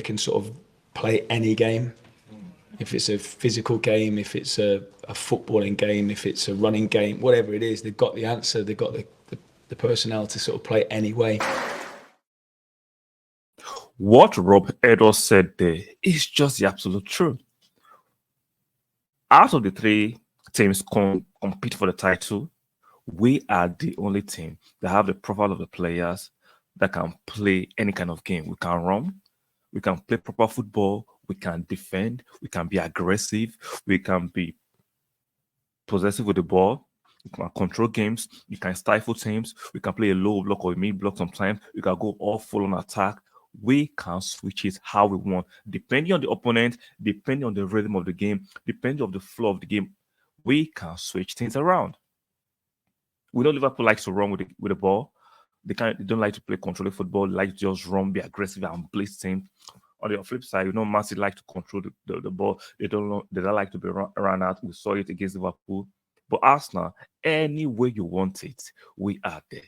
can sort of play any game. If it's a physical game, if it's a footballing game, if it's a running game, whatever it is, they've got the answer. They've got the personnel to sort of play any way. What Rob Edwards said there is just the absolute truth. Out of the three teams compete for the title, we are the only team that have the profile of the players that can play any kind of game. We can run, we can play proper football, we can defend, we can be aggressive, we can be possessive with the ball, we can control games, we can stifle teams, we can play a low block or a mid block sometimes, we can go all full on attack. We can switch it how we want, depending on the opponent, depending on the rhythm of the game, depending on the flow of the game. We can switch things around. We know Liverpool likes to run with the ball. They don't like to play controlling football. They like to just run, be aggressive, and blitz teams. On the flip side, Man City like to control the ball. They don't like to be run out. We saw it against Liverpool. But Arsenal, any way you want it, we are there.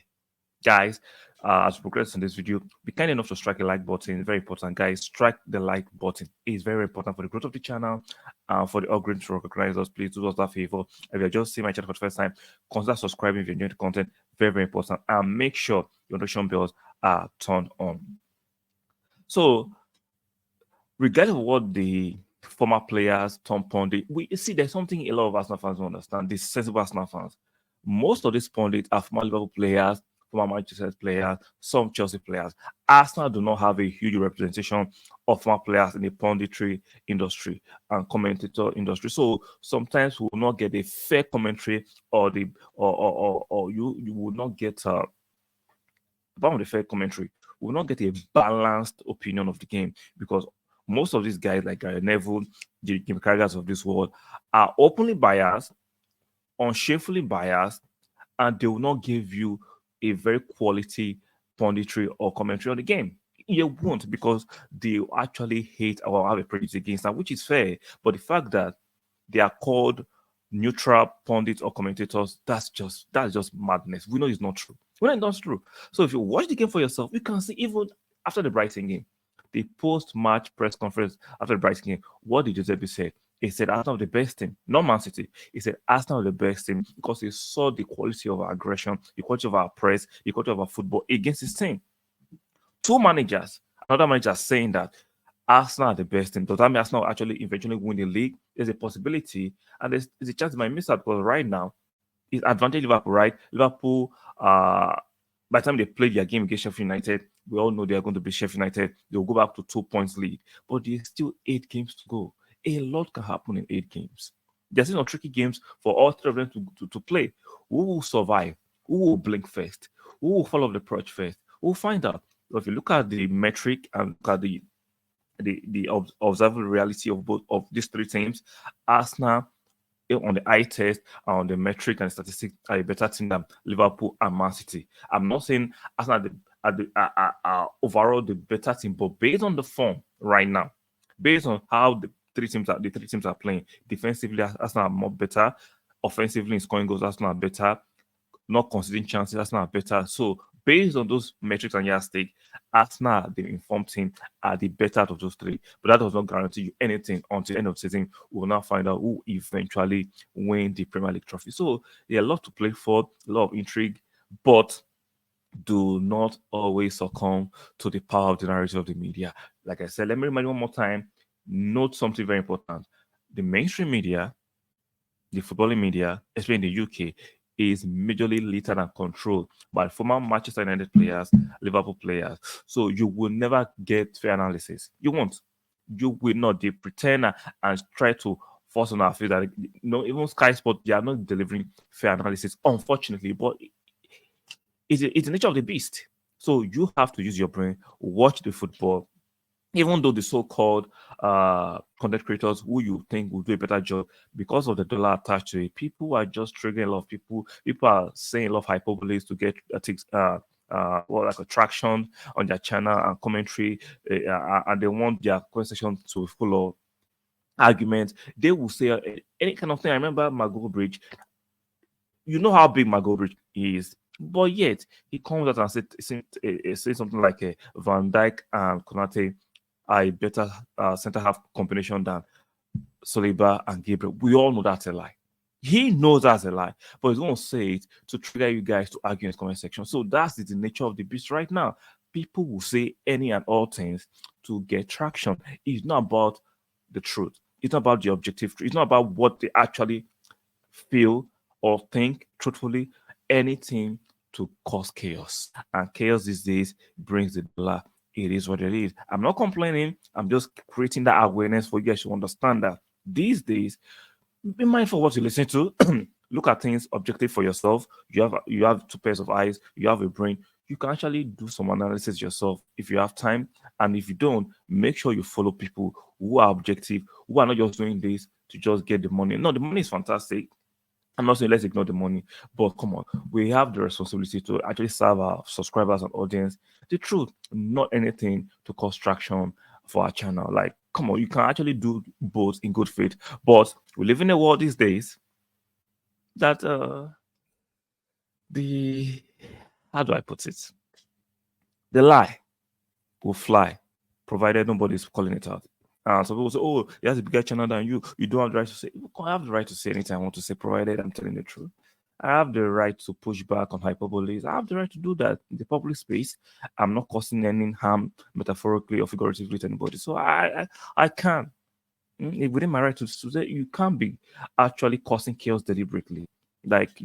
Guys, as we progress in this video, be kind enough to strike a like button. Very important, guys. Strike the like button. It's very important for the growth of the channel and for the algorithm to recognize us. Please do us that favor. If you're just seeing my channel for the first time, consider subscribing if you're enjoying the content. Very, very important. And make sure your notification bells are turned on. So, regardless of what the former players, Tom Pondit, we see there's something a lot of Arsenal fans don't understand. These sensible Arsenal fans. Most of these pundits are former Liverpool players, former Manchester players, some Chelsea players. Arsenal do not have a huge representation of former players in the punditry industry and commentator industry. So sometimes we will not get a fair commentary, or you will not get apart from the fair commentary, we will not get a balanced opinion of the game, because most of these guys like Gary Neville, the Jim Carragher of this world, are openly biased, unshamefully biased, and they will not give you a very quality punditry or commentary on the game. You won't, because they actually hate or have a prejudice against that, which is fair. But the fact that they are called neutral pundits or commentators, that's just madness. We know it's not true. We know it's not true. So if you watch the game for yourself, you can see even after the Brighton game, the post-match press conference after the Brighton game, what did Giuseppe say? He said Arsenal the best team, not Man City. He said Arsenal the best team because he saw the quality of our aggression, the quality of our press, the quality of our football against his team. Two managers, another manager saying that Arsenal are the best team. Does that mean Arsenal actually eventually win the league? There's a possibility, and there's a chance they might miss out, because right now it's advantage Liverpool, right? Liverpool, by the time they play their game against Sheffield United, we all know they are going to be Sheffield United. They'll go back to 2 points lead, but there's still 8 games to go. A lot can happen in 8 games. There's still tricky games for all three of them to play. Who will survive? Who will blink first? Who will fall off the perch first? We'll find out. If you look at the metric and look at the observable reality of both of these three teams, Arsenal on the eye test and on the metric and statistics are a better team than Liverpool and Man City. I'm not saying Arsenal are overall the better team, but based on the form right now, based on how the three teams are playing defensively, Arsenal are more better. Offensively, in scoring goals, Arsenal are better. Not conceding chances, Arsenal are better. So based on those metrics and yardstick, Arsenal, the informed team, are the better out of those three. But that does not guarantee you anything until the end of the season. We will now find out who eventually win the Premier League trophy. So a lot to play for, a lot of intrigue, but do not always succumb to the power of the narrative of the media. Like I said, let me remind you one more time, note something very important. The mainstream media, the footballing media, especially in the UK, is majorly littered and controlled by former Manchester United players, Liverpool players. So you will never get fair analysis. You won't. You will not. They pretend and try to force on our face that even Sky Sport, they are not delivering fair analysis, unfortunately. But it's the nature of the beast. So you have to use your brain, watch the football. Even though the so-called content creators who you think will do a better job, because of the dollar attached to it, people are just triggering a lot of people. People are saying a lot of hyperboles to get like attraction on their channel and commentary, and they want their conversation to full of arguments. They will say any kind of thing. I remember Margot Bridge. You know how big Margot Bridge is, but yet he comes out and says something like Van Dijk and Konate a better center half combination than Saliba and Gabriel. We all know that's a lie. He knows that's a lie, but he's going to say it to trigger you guys to argue in the comment section. So that's the nature of the beast right now. People will say any and all things to get traction. It's not about the truth. It's not about the objective truth. It's not about what they actually feel or think truthfully. Anything to cause chaos. And chaos these days brings the dollar. It is what it is. I'm not complaining. I'm just creating that awareness for you guys to understand that these days, be mindful of what you listen to. Look at things objective for yourself. You have two pairs of eyes. You have a brain. You can actually do some analysis yourself if you have time. And if you don't, make sure you follow people who are objective, who are not just doing this to just get the money. No, the money is fantastic. I'm not saying let's ignore the money, but come on, we have the responsibility to actually serve our subscribers and audience the truth, not anything to cause traction for our channel. Like, come on, you can actually do both in good faith. But we live in a world these days that the how do I put it? The lie will fly, provided nobody's calling it out. Some people say, "Oh, he has a bigger channel than you. You don't have the right to say." I have the right to say anything I want to say, provided I'm telling the truth. I have the right to push back on hyperboles. I have the right to do that in the public space. I'm not causing any harm, metaphorically or figuratively, to anybody. So I can. Within my right to say, you can't be actually causing chaos deliberately. Like,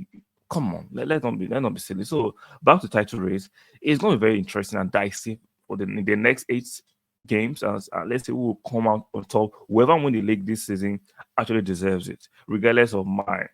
come on, let's not be silly. So back to title race, it's going to be very interesting and dicey for the next 8 games. As let's say who will come out on top. Whoever win the league this season actually deserves it, regardless of my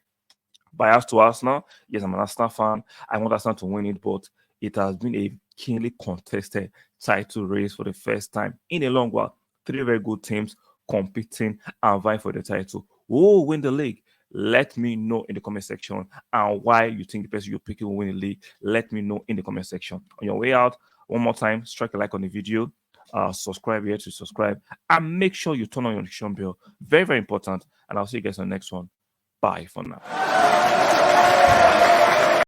bias to Arsenal. Yes, I'm an Arsenal fan. I want Arsenal to win it, but it has been a keenly contested title race for the first time in a long while. 3 very good teams competing and vying for the title. Who will win the league? Let me know in the comment section, and why you think the person you're picking will win the league. Let me know in the comment section. On your way out, one more time, strike a like on the video. Subscribe here to subscribe, and make sure you turn on your notification bell. Very, very important. And I'll see you guys on the next one. Bye for now.